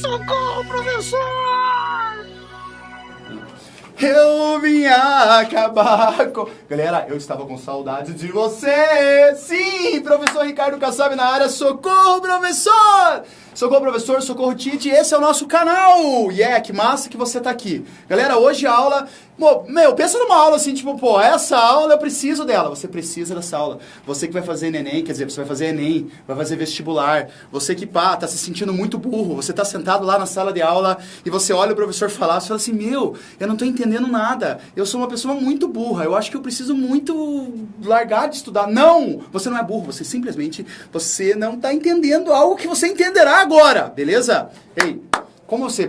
Socorro, professor! Eu vim acabar com... Galera, eu estava com saudade de você. Sim, professor Ricardo Kassab na área. Socorro, professor! Socorro, professor, socorro, Tite. Esse é o nosso canal. Que massa que você tá aqui. Galera, hoje a aula... pensa numa aula assim, tipo, essa aula eu preciso dela. Você precisa dessa aula. Você que vai fazer neném, quer dizer, você vai fazer Enem, vai fazer vestibular. Você que, tá se sentindo muito burro. Você tá sentado lá na sala de aula e você olha o professor falar, você fala assim, eu não tô entendendo nada. Eu sou uma pessoa muito burra. Eu acho que eu preciso muito largar de estudar. Não! Você não é burro. Você simplesmente, você não tá entendendo algo que você entenderá agora. Beleza? Ei,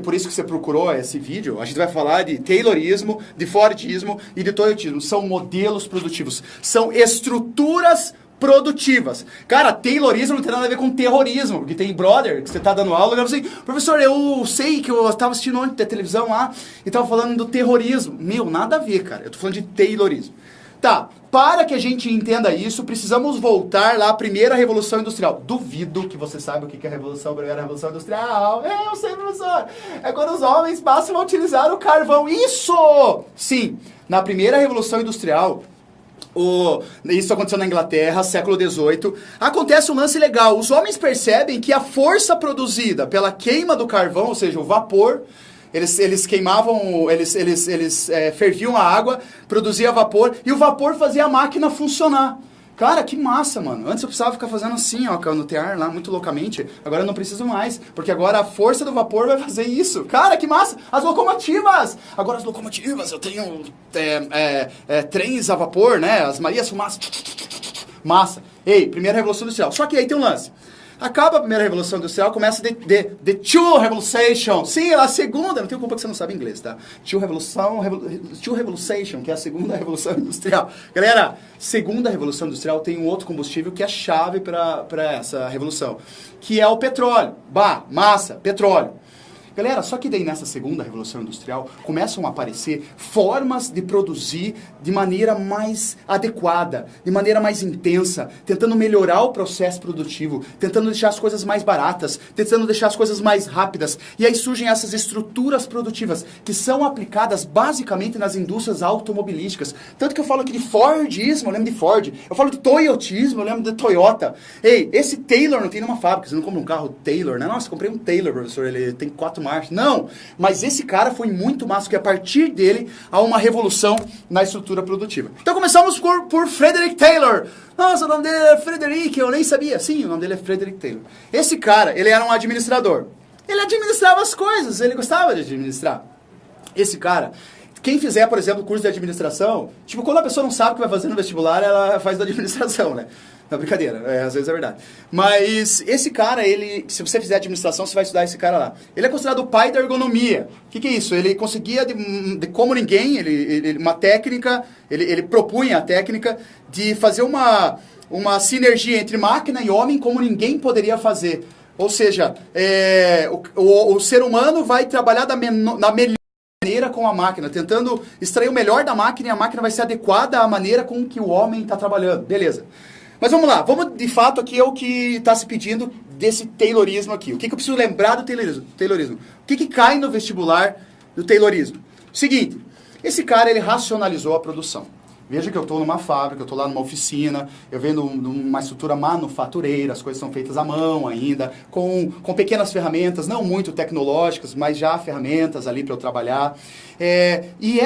por isso que você procurou esse vídeo, a gente vai falar de Taylorismo, de Fordismo e de Toyotismo. São modelos produtivos. São estruturas produtivas. Cara, Taylorismo não tem nada a ver com terrorismo, porque tem brother que você tá dando aula e fala assim, professor, eu sei que eu tava assistindo ontem da televisão lá e tava falando do terrorismo. Nada a ver, cara. Eu tô falando de Taylorismo. Tá, para que a gente entenda isso, precisamos voltar lá à primeira Revolução Industrial. Duvido que você saiba o que é a primeira Revolução Industrial. Eu sei, professor. É quando os homens passam a utilizar o carvão. Isso! Sim, na primeira Revolução Industrial... Isso aconteceu na Inglaterra, século XVIII. Acontece um lance legal. Os homens percebem que a força produzida pela queima do carvão, ou seja, o vapor, eles queimavam, eles ferviam a água, produzia vapor, e o vapor fazia a máquina funcionar. Cara, que massa, mano. Antes eu precisava ficar fazendo assim, ó, no tear lá, muito loucamente. Agora eu não preciso mais, porque agora a força do vapor vai fazer isso. Cara, que massa. As locomotivas. Agora as locomotivas, eu tenho trens a vapor, né? As Marias Fumaça. Massa. Ei, primeira Revolução Industrial. Só que aí tem um lance. Acaba a primeira Revolução Industrial, começa the Two Revolution. Sim, a segunda, não tenho culpa que você não sabe inglês, tá? Two Revolution, que é a segunda Revolução Industrial. Galera, segunda Revolução Industrial tem um outro combustível que é chave para essa revolução, que é o petróleo. Massa, petróleo. Galera, só que daí nessa segunda Revolução Industrial começam a aparecer formas de produzir de maneira mais adequada, de maneira mais intensa, tentando melhorar o processo produtivo, tentando deixar as coisas mais baratas, tentando deixar as coisas mais rápidas. E aí surgem essas estruturas produtivas que são aplicadas basicamente nas indústrias automobilísticas. Tanto que eu falo aqui de Fordismo, eu lembro de Ford. Eu falo de Toyotismo, eu lembro de Toyota. Ei, esse Taylor não tem numa fábrica, você não compra um carro Taylor, né? Nossa, comprei um Taylor, professor, ele tem 4 marchas. Não, mas esse cara foi muito massa, porque a partir dele há uma revolução na estrutura produtiva. Então começamos por Frederick Taylor. Nossa, o nome dele é Frederick, eu nem sabia. Sim, o nome dele é Frederick Taylor. Esse cara, ele era um administrador. Ele administrava as coisas, ele gostava de administrar. Esse cara... Quem fizer, por exemplo, curso de administração, tipo, quando a pessoa não sabe o que vai fazer no vestibular, ela faz da administração, né? Não, brincadeira, às vezes é verdade. Mas esse cara, se você fizer administração, você vai estudar esse cara lá. Ele é considerado o pai da ergonomia. O que é isso? Ele conseguia, de como ninguém, uma técnica, ele propunha a técnica de fazer uma sinergia entre máquina e homem como ninguém poderia fazer. Ou seja, o ser humano vai trabalhar na melhor maneira com a máquina, tentando extrair o melhor da máquina, e a máquina vai ser adequada à maneira com que o homem está trabalhando. Beleza. Mas vamos lá, de fato aqui é o que está se pedindo desse Taylorismo aqui. O que eu preciso lembrar do Taylorismo? O que cai no vestibular do Taylorismo? Seguinte, esse cara ele racionalizou a produção. Veja que eu estou numa fábrica, eu estou lá numa oficina, eu venho numa estrutura manufatureira, as coisas são feitas à mão ainda, com pequenas ferramentas, não muito tecnológicas, mas já ferramentas ali para eu trabalhar. E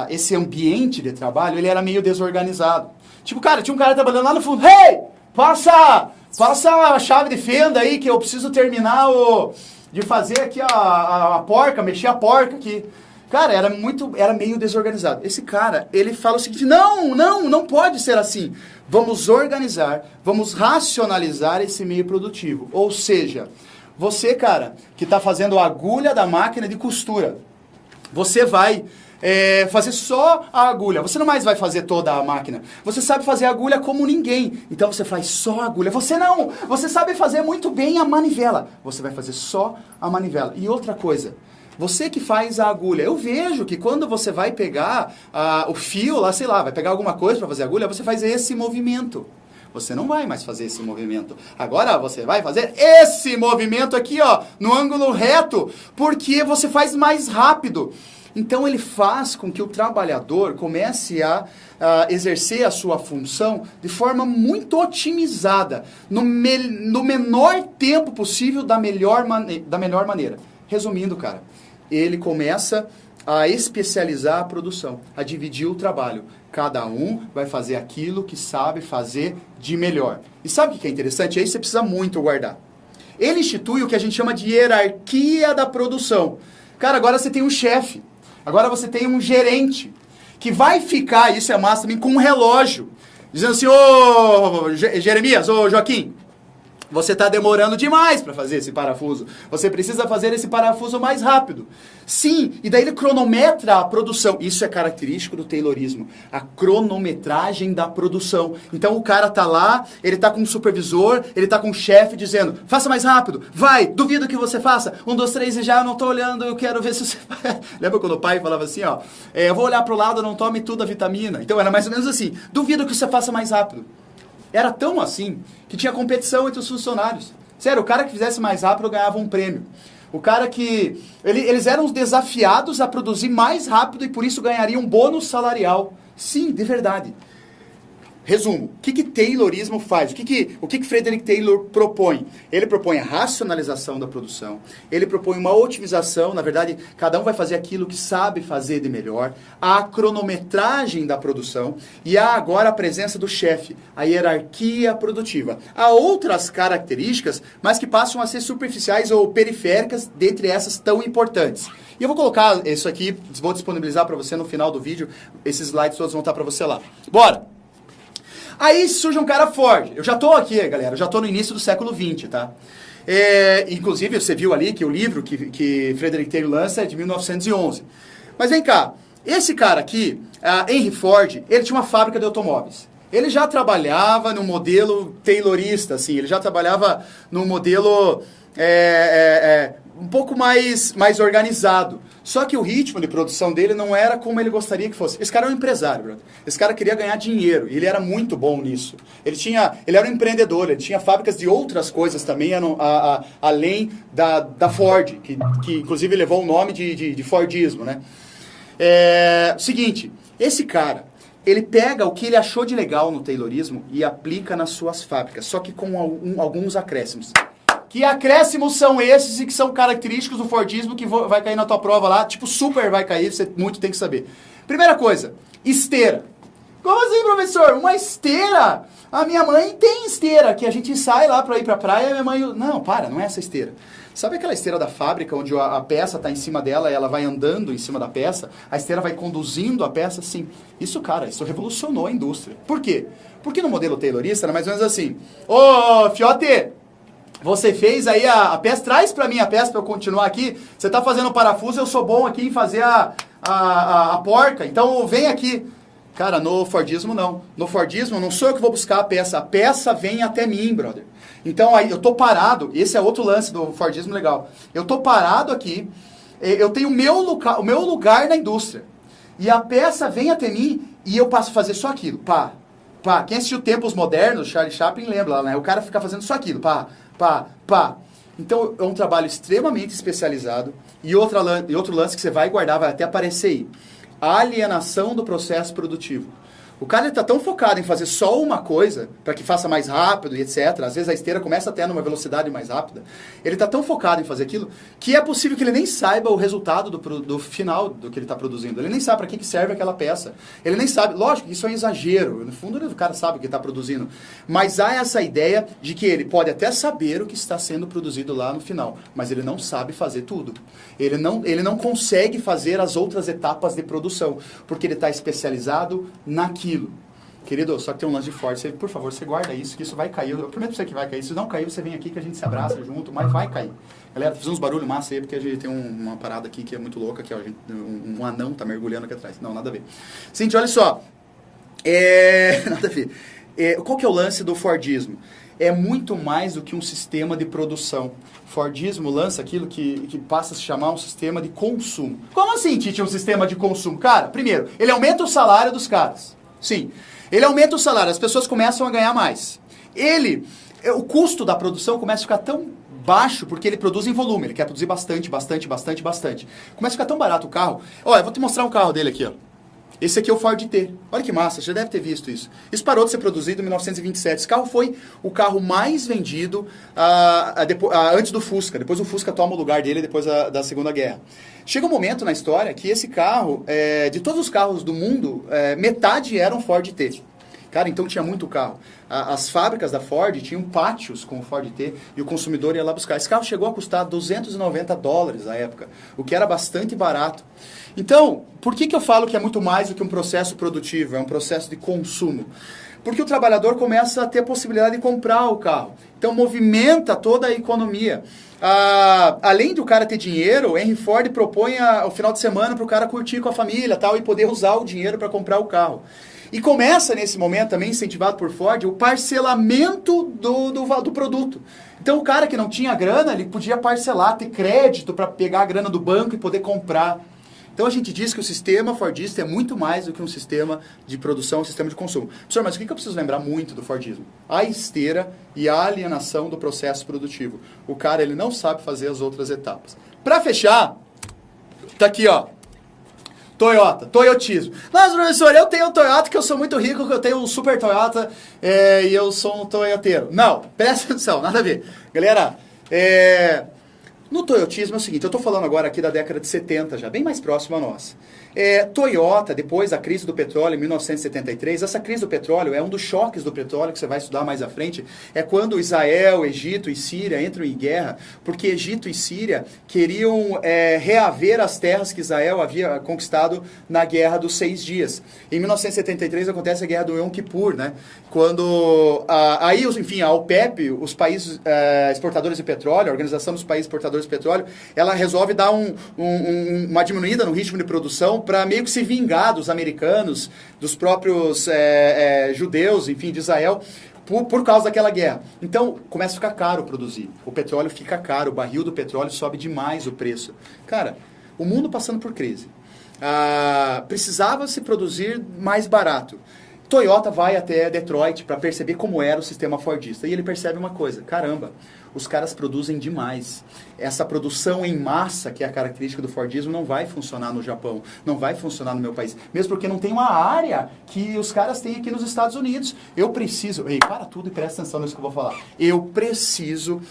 esse ambiente de trabalho, ele era meio desorganizado. Tipo, cara, tinha um cara trabalhando lá no fundo, hey, passa a chave de fenda aí que eu preciso terminar de fazer aqui a porca, mexer a porca aqui. Cara, era meio desorganizado. Esse cara, ele fala o seguinte, não pode ser assim. Vamos organizar, vamos racionalizar esse meio produtivo. Ou seja, você, cara, que está fazendo a agulha da máquina de costura, você vai fazer só a agulha. Você não mais vai fazer toda a máquina. Você sabe fazer a agulha como ninguém. Então você faz só a agulha. Você não! Você sabe fazer muito bem a manivela. Você vai fazer só a manivela. E outra coisa... Você que faz a agulha, eu vejo que quando você vai pegar o fio lá, sei lá, vai pegar alguma coisa para fazer a agulha, você faz esse movimento. você não vai mais fazer esse movimento. Agora você vai fazer esse movimento aqui, ó, no ângulo reto, porque você faz mais rápido. Então ele faz com que o trabalhador comece a exercer a sua função de forma muito otimizada, no menor tempo possível, da melhor maneira. Resumindo, cara, ele começa a especializar a produção, a dividir o trabalho. Cada um vai fazer aquilo que sabe fazer de melhor. E sabe o que é interessante? Aí você precisa muito guardar. Ele institui o que a gente chama de hierarquia da produção. Cara, agora você tem um chefe. Agora você tem um gerente que vai ficar, isso é massa também, com um relógio, dizendo assim, ô Jeremias, ô Joaquim, você está demorando demais para fazer esse parafuso. Você precisa fazer esse parafuso mais rápido. Sim, e daí ele cronometra a produção. Isso é característico do Taylorismo. A cronometragem da produção. Então o cara tá lá, ele tá com um supervisor, ele tá com um chefe dizendo, faça mais rápido, vai, duvido que você faça. 1, 2, 3 e já, eu não tô olhando, eu quero ver se você... Lembra quando o pai falava assim, ó, eu vou olhar pro lado, não tome tudo a vitamina. Então era mais ou menos assim, duvido que você faça mais rápido. Era tão assim que tinha competição entre os funcionários. Sério, o cara que fizesse mais rápido ganhava um prêmio. O cara que... Eles eram desafiados a produzir mais rápido e por isso ganhariam um bônus salarial. Sim, de verdade. Resumo, o que Taylorismo faz? O que Frederick Taylor propõe? Ele propõe a racionalização da produção, ele propõe uma otimização, na verdade, cada um vai fazer aquilo que sabe fazer de melhor, a cronometragem da produção e há agora a presença do chefe, a hierarquia produtiva. Há outras características, mas que passam a ser superficiais ou periféricas, dentre essas tão importantes. E eu vou colocar isso aqui, vou disponibilizar para você no final do vídeo, esses slides todos vão estar para você lá. Bora! Aí surge um cara Ford. Eu já tô aqui, galera, eu já tô no início do século XX, tá? Inclusive, você viu ali que o livro que Frederick Taylor lança é de 1911. Mas vem cá, esse cara aqui, Henry Ford, ele tinha uma fábrica de automóveis. Ele já trabalhava no modelo taylorista, assim, ele já trabalhava no modelo um pouco mais ele Só que o ritmo de produção dele não era como ele gostaria que fosse. Esse cara era um empresário, brother. Esse cara queria ganhar dinheiro, e ele era muito bom nisso. Ele era um empreendedor, ele tinha fábricas de outras coisas também, além da Ford, que inclusive levou o nome de Fordismo, né? Seguinte, esse cara, ele pega o que ele achou de legal no Taylorismo e aplica nas suas fábricas, só que com alguns acréscimos. Que acréscimos são esses e que são característicos do Fordismo que vai cair na tua prova lá, tipo super vai cair, você muito tem que saber. Primeira coisa, esteira. Como assim, professor? Uma esteira? A minha mãe tem esteira, que a gente sai lá pra ir pra praia e a minha mãe... Não, não é essa esteira. Sabe aquela esteira da fábrica onde a peça tá em cima dela e ela vai andando em cima da peça? A esteira vai conduzindo a peça? Sim. Isso revolucionou a indústria. Por quê? Porque no modelo taylorista era mais ou menos assim. Ô, fiote! Você fez aí a peça, traz pra mim a peça pra eu continuar aqui. Você tá fazendo o parafuso, eu sou bom aqui em fazer a porca, então vem aqui. Cara, no Fordismo não. No Fordismo não sou eu que vou buscar a peça vem até mim, brother. Então aí eu tô parado, esse é outro lance do Fordismo legal. Eu tô parado aqui, eu tenho o meu lugar na indústria. E a peça vem até mim e eu passo a fazer só aquilo. Pá. Quem assistiu Tempos Modernos, Charlie Chaplin lembra, né? O cara fica fazendo só aquilo. Pá. Então é um trabalho extremamente especializado. E outro lance que você vai guardar, vai até aparecer aí. A alienação do processo produtivo. O cara está tão focado em fazer só uma coisa, para que faça mais rápido e etc. Às vezes a esteira começa até numa velocidade mais rápida. Ele está tão focado em fazer aquilo, que é possível que ele nem saiba o resultado do final do que ele está produzindo. Ele nem sabe para que serve aquela peça. Ele nem sabe. Lógico, isso é um exagero. No fundo, o cara sabe o que está produzindo. Mas há essa ideia de que ele pode até saber o que está sendo produzido lá no final, mas ele não sabe fazer tudo. Ele não consegue fazer as outras etapas de produção, porque ele está especializado naquilo. Querido, só que tem um lance de forte. Por favor, você guarda isso, que isso vai cair. Eu prometo pra você que vai cair. Se não cair, você vem aqui que a gente se abraça junto, mas vai cair. Galera, fiz uns barulhos massa aí, porque a gente tem uma parada aqui que é muito louca, que ó, um anão tá mergulhando aqui atrás. Não, nada a ver. Seguinte, olha só. Nada a ver. Qual que é o lance do Fordismo? É muito mais do que um sistema de produção. Fordismo lança aquilo que passa a se chamar um sistema de consumo. Como assim, Tite, um sistema de consumo? Cara, primeiro, ele aumenta o salário dos caras. Sim. Ele aumenta o salário, as pessoas começam a ganhar mais. o custo da produção começa a ficar tão baixo, porque ele produz em volume, ele quer produzir bastante. Começa a ficar tão barato o carro. Olha, eu vou te mostrar um carro dele aqui, ó. Esse aqui é o Ford T. Olha que massa, você já deve ter visto isso. Isso parou de ser produzido em 1927. Esse carro foi o carro mais vendido antes do Fusca. Depois o Fusca toma o lugar dele depois da Segunda Guerra. Chega um momento na história que esse carro, de todos os carros do mundo, metade eram Ford T. Cara, então tinha muito carro. As fábricas da Ford tinham pátios com o Ford T e o consumidor ia lá buscar. Esse carro chegou a custar $290 na época, o que era bastante barato. Então, por que eu falo que é muito mais do que um processo produtivo, é um processo de consumo? Porque o trabalhador começa a ter a possibilidade de comprar o carro. Então, movimenta toda a economia. Além do cara ter dinheiro, o Henry Ford propõe o final de semana para o cara curtir com a família tal, e poder usar o dinheiro para comprar o carro. E começa, nesse momento, também incentivado por Ford, o parcelamento do produto. Então, o cara que não tinha grana, ele podia parcelar, ter crédito para pegar a grana do banco e poder comprar. Então, a gente diz que o sistema Fordista é muito mais do que um sistema de produção, um sistema de consumo. Professor, mas o que eu preciso lembrar muito do Fordismo? A esteira e a alienação do processo produtivo. O cara, ele não sabe fazer as outras etapas. Para fechar, tá aqui, ó. Toyotismo. Mas, professor, eu tenho um Toyota que eu sou muito rico, que eu tenho um super Toyota e eu sou um toyoteiro. Não, presta atenção, nada a ver. Galera, no toyotismo é o seguinte, eu estou falando agora aqui da década de 70 já, bem mais próximo a nós. Toyota, depois da crise do petróleo em 1973, essa crise do petróleo é um dos choques do petróleo que você vai estudar mais à frente, é quando Israel, Egito e Síria entram em guerra, porque Egito e Síria queriam reaver as terras que Israel havia conquistado na Guerra dos 6 Dias. Em 1973 acontece a Guerra do Yom Kippur, né? Quando, enfim, a OPEP, os países exportadores de petróleo, a Organização dos Países Exportadores de Petróleo, ela resolve dar uma diminuída no ritmo de produção para meio que se vingar dos americanos, dos próprios judeus, enfim, de Israel, por causa daquela guerra. Então, começa a ficar caro produzir. O petróleo fica caro, o barril do petróleo sobe demais o preço. Cara, o mundo passando por crise. Precisava se produzir mais barato. Toyota vai até Detroit para perceber como era o sistema Fordista. E ele percebe uma coisa, caramba, os caras produzem demais. Essa produção em massa, que é a característica do Fordismo, não vai funcionar no Japão, não vai funcionar no meu país. Mesmo porque não tem uma área que os caras têm aqui nos Estados Unidos. Eu preciso... Ei, para tudo e presta atenção nisso que eu vou falar. Eu preciso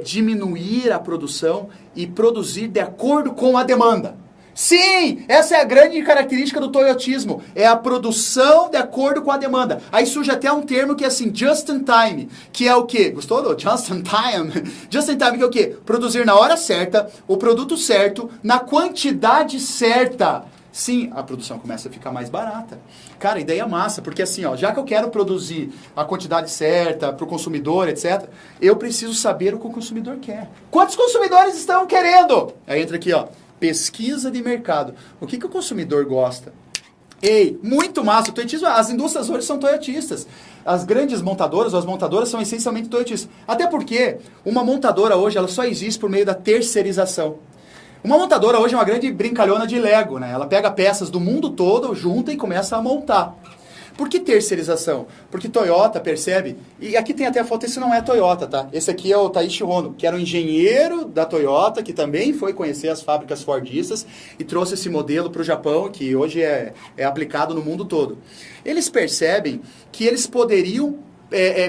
diminuir a produção e produzir de acordo com a demanda. Sim, essa é a grande característica do toyotismo, é a produção de acordo com a demanda. Aí surge até um termo que é assim, just in time, que é o quê? Gostou do just in time? Just in time que é o quê? Produzir na hora certa, o produto certo, na quantidade certa. Sim, a produção começa a ficar mais barata. Cara, ideia massa, porque assim, ó, já que eu quero produzir a quantidade certa para o consumidor, etc., eu preciso saber o que o consumidor quer. Quantos consumidores estão querendo? Aí entra aqui, ó. Pesquisa de mercado. O que o consumidor gosta? Ei, muito massa. O toyotismo, as indústrias hoje são toyotistas. As grandes montadoras, ou as montadoras, são essencialmente toyotistas. Até porque uma montadora hoje ela só existe por meio da terceirização. Uma montadora hoje é uma grande brincalhona de Lego, né? Ela pega peças do mundo todo, junta e começa a montar. Por que terceirização? Porque Toyota percebe, e aqui tem até a foto, esse não é Toyota, tá? Esse aqui é o Taiichi Hono, que era um engenheiro da Toyota, que também foi conhecer as fábricas Fordistas e trouxe esse modelo para o Japão, que hoje é aplicado no mundo todo. Eles percebem que eles poderiam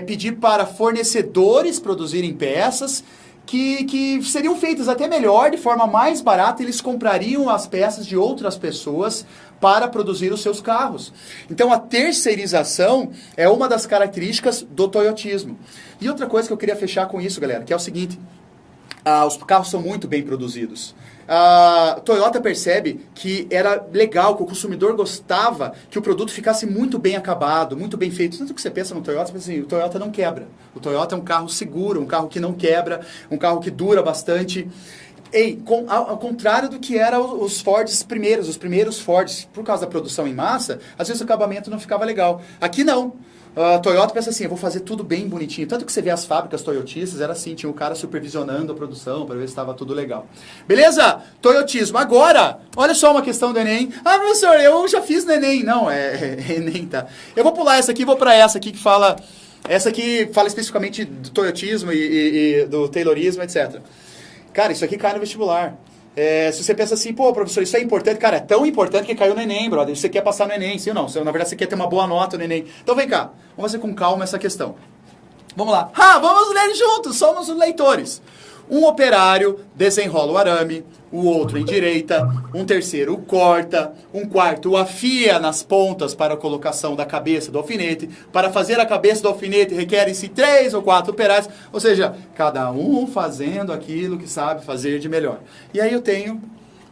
pedir para fornecedores produzirem peças que seriam feitas até melhor, de forma mais barata, eles comprariam as peças de outras pessoas para produzir os seus carros. Então, a terceirização é uma das características do toyotismo. E outra coisa que eu queria fechar com isso, galera, que é o seguinte, os carros são muito bem produzidos. A Toyota percebe que era legal, que o consumidor gostava que o produto ficasse muito bem acabado, muito bem feito. Tanto que você pensa no Toyota, você pensa assim, o Toyota não quebra. O Toyota é um carro seguro, um carro que não quebra, um carro que dura bastante. Ao contrário do que eram os Fords primeiros, os primeiros Fords, por causa da produção em massa, às vezes o acabamento não ficava legal. Aqui não. A Toyota pensa assim, eu vou fazer tudo bem bonitinho. Tanto que você vê as fábricas toyotistas, era assim, tinha um cara supervisionando a produção para ver se estava tudo legal. Beleza? Toyotismo. Agora, olha só uma questão do Enem. Ah, professor, eu já fiz no Enem. Não, é Enem, tá? Eu vou pular essa aqui e vou para essa aqui que fala Essa aqui fala especificamente do toyotismo e do taylorismo, etc. Cara, isso aqui cai no vestibular. Se você pensa assim, pô, professor, isso é importante. Cara, é tão importante que caiu no Enem, brother. Você quer passar no Enem, sim ou não? Na verdade, você quer ter uma boa nota no Enem. Então vem cá, vamos fazer com calma essa questão. Vamos lá. Vamos ler juntos, somos os leitores. Um operário desenrola o arame, o outro endireita, um terceiro corta, um quarto afia nas pontas para a colocação da cabeça do alfinete. Para fazer a cabeça do alfinete requerem-se 3 ou 4 operários, ou seja, cada um fazendo aquilo que sabe fazer de melhor. E aí eu tenho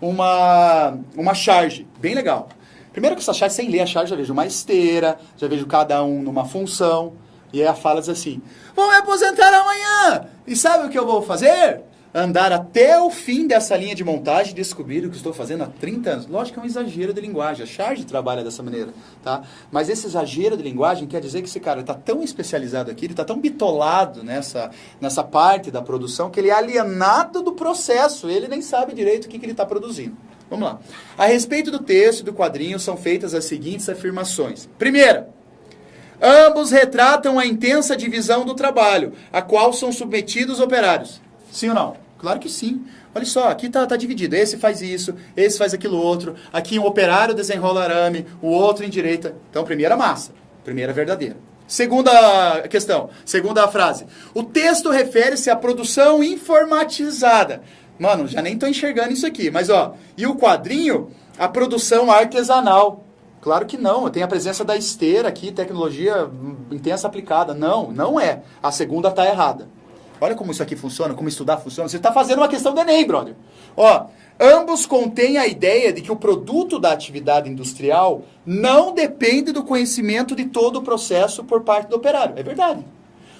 uma charge bem legal. Primeiro que essa charge, sem ler a charge, já vejo uma esteira, já vejo cada um numa função. E aí a fala diz assim, vou me aposentar amanhã! E sabe o que eu vou fazer? Andar até o fim dessa linha de montagem e descobrir o que estou fazendo há 30 anos. Lógico que é um exagero de linguagem, a charge trabalha dessa maneira, tá? Mas esse exagero de linguagem quer dizer que esse cara está tão especializado aqui, ele está tão bitolado nessa parte da produção, que ele é alienado do processo, ele nem sabe direito o que ele está produzindo. Vamos lá. A respeito do texto e do quadrinho são feitas as seguintes afirmações. Primeira, ambos retratam a intensa divisão do trabalho, a qual são submetidos os operários. Sim ou não? Claro que sim. Olha só, aqui tá dividido. Esse faz isso, esse faz aquilo outro. Aqui um operário desenrola arame, o outro endireita. Então, primeira massa, primeira verdadeira. Segunda questão, segunda frase. O texto refere-se à produção informatizada. Mano, já nem tô enxergando isso aqui, mas ó. E o quadrinho, a produção artesanal. Claro que não, tem a presença da esteira aqui, tecnologia intensa aplicada. Não, não é. A segunda está errada. Olha como isso aqui funciona, como estudar funciona. Você está fazendo uma questão do Enem, brother. Ó, ambos contêm a ideia de que o produto da atividade industrial não depende do conhecimento de todo o processo por parte do operário. É verdade.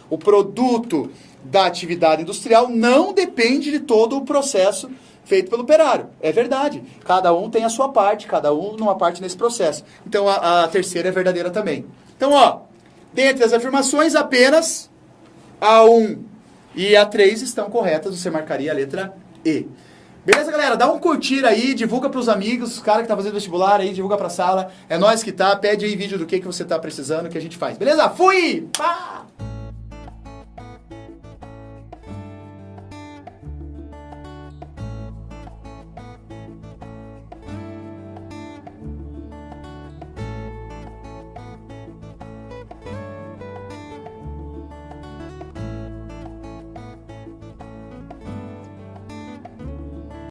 O produto da atividade industrial não depende de todo o processo feito pelo operário. É verdade. Cada um tem a sua parte, cada um numa parte nesse processo. Então, a terceira é verdadeira também. Então, ó, dentre as afirmações, apenas a 1 e a 3 estão corretas. Você marcaria a letra E. Beleza, galera? Dá um curtir aí, divulga pros amigos, os caras que tá fazendo vestibular aí, divulga pra sala. É nós que tá, pede aí vídeo do que você tá precisando, que a gente faz. Beleza? Fui! Pá!